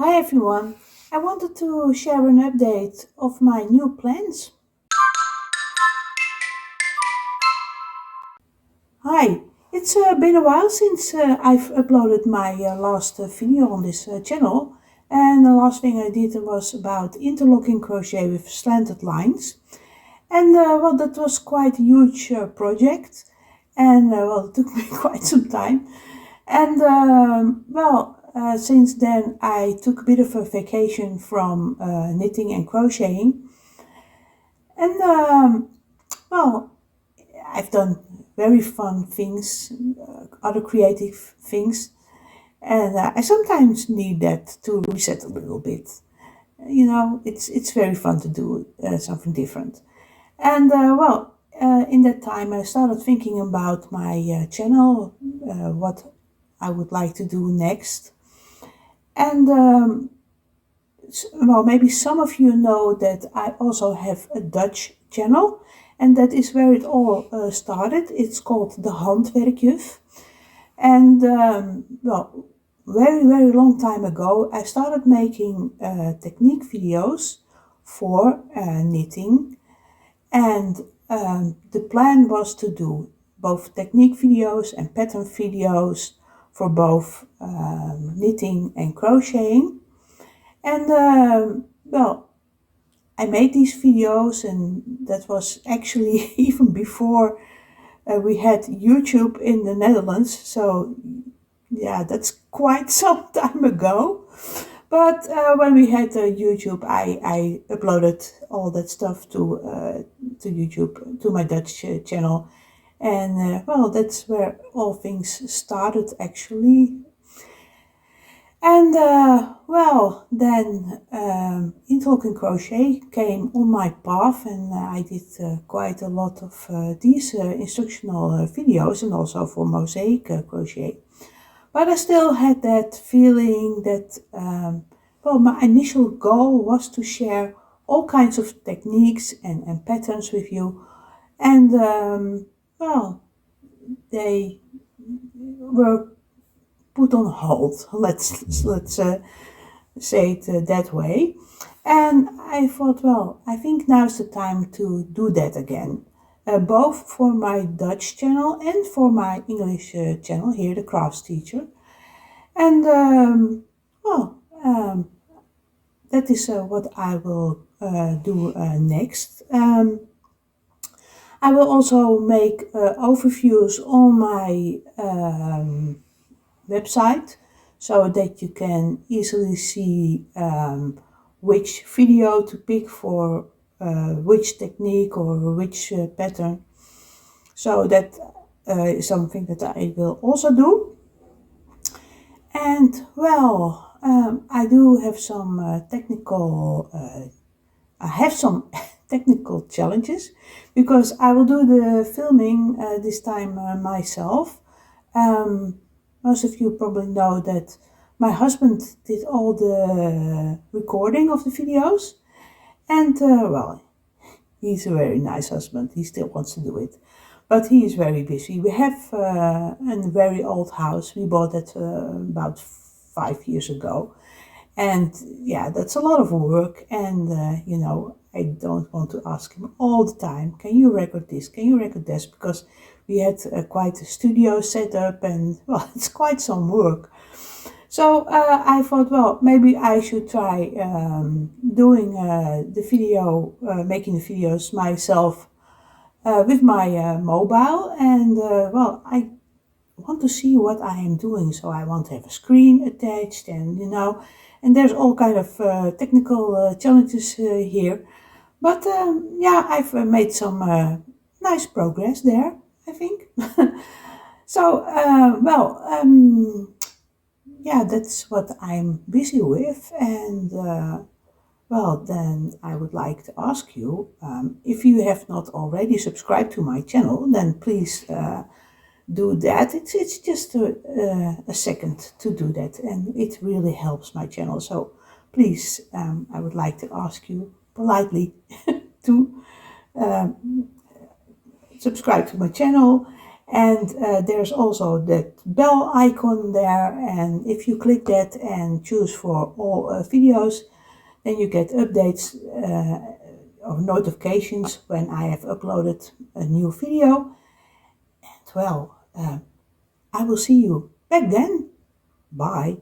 Hi everyone, I wanted to share an update of my new plans. Hi, it's been a while since I've uploaded my last video on this channel, and the last thing I did was about interlocking crochet with slanted lines. And well, that was quite a huge project, and well, it took me quite some time. And since then I took a bit of a vacation from knitting and crocheting, and well, I've done very fun things, other creative things, and I sometimes need that to reset a little bit. It's very fun to do something different. And in that time, I started thinking about my channel, what I would like to do next. And well, maybe some of you know that I also have a Dutch channel, and that is where it all started. It's called the Handwerkjuf. And well, very long time ago, I started making technique videos for knitting, and the plan was to do both technique videos and pattern videos for both knitting and crocheting. And well, I made these videos, and that was actually even before we had YouTube in the Netherlands. So yeah, that's quite some time ago. But when we had YouTube, I uploaded all that stuff to YouTube, to my Dutch channel. And well, that's where all things started actually. And well, then interlocking crochet came on my path, and I did quite a lot of these instructional videos, and also for mosaic crochet. But I still had that feeling that, well, my initial goal was to share all kinds of techniques and patterns with you. And well, they were put on hold. Let's say it that way. And I thought, well, I think now's the time to do that again. Both for my Dutch channel and for my English channel here, the Crafts Teacher. And well, that is what I will do next. I will also make overviews on my website, so that you can easily see which video to pick for which technique or which pattern. So that is something that I will also do. And well, I do have some I have some technical challenges, because I will do the filming this time myself. Most of you probably know that my husband did all the recording of the videos, and well, he's a very nice husband. He still wants to do it, but he is very busy. We have a very old house. We bought it about 5 years ago, and yeah, that's a lot of work. And I don't want to ask him all the time, can you record this? Can you record this? Because we had quite a studio set up, and well, it's quite some work. So I thought, well, maybe I should try doing the video, making the videos myself with my mobile. And well, I want to see what I am doing. So I want to have a screen attached, and and there's all kind of technical challenges here. But yeah, I've made some nice progress there, I think. So well, yeah, that's what I'm busy with. And well, then I would like to ask you, if you have not already subscribed to my channel, then please do that. It's just a second to do that, and it really helps my channel. So please, I would like to ask you politely to subscribe to my channel. And there's also that bell icon there, and if you click that and choose for all videos, then you get updates or notifications when I have uploaded a new video. And well, I will see you back then. Bye.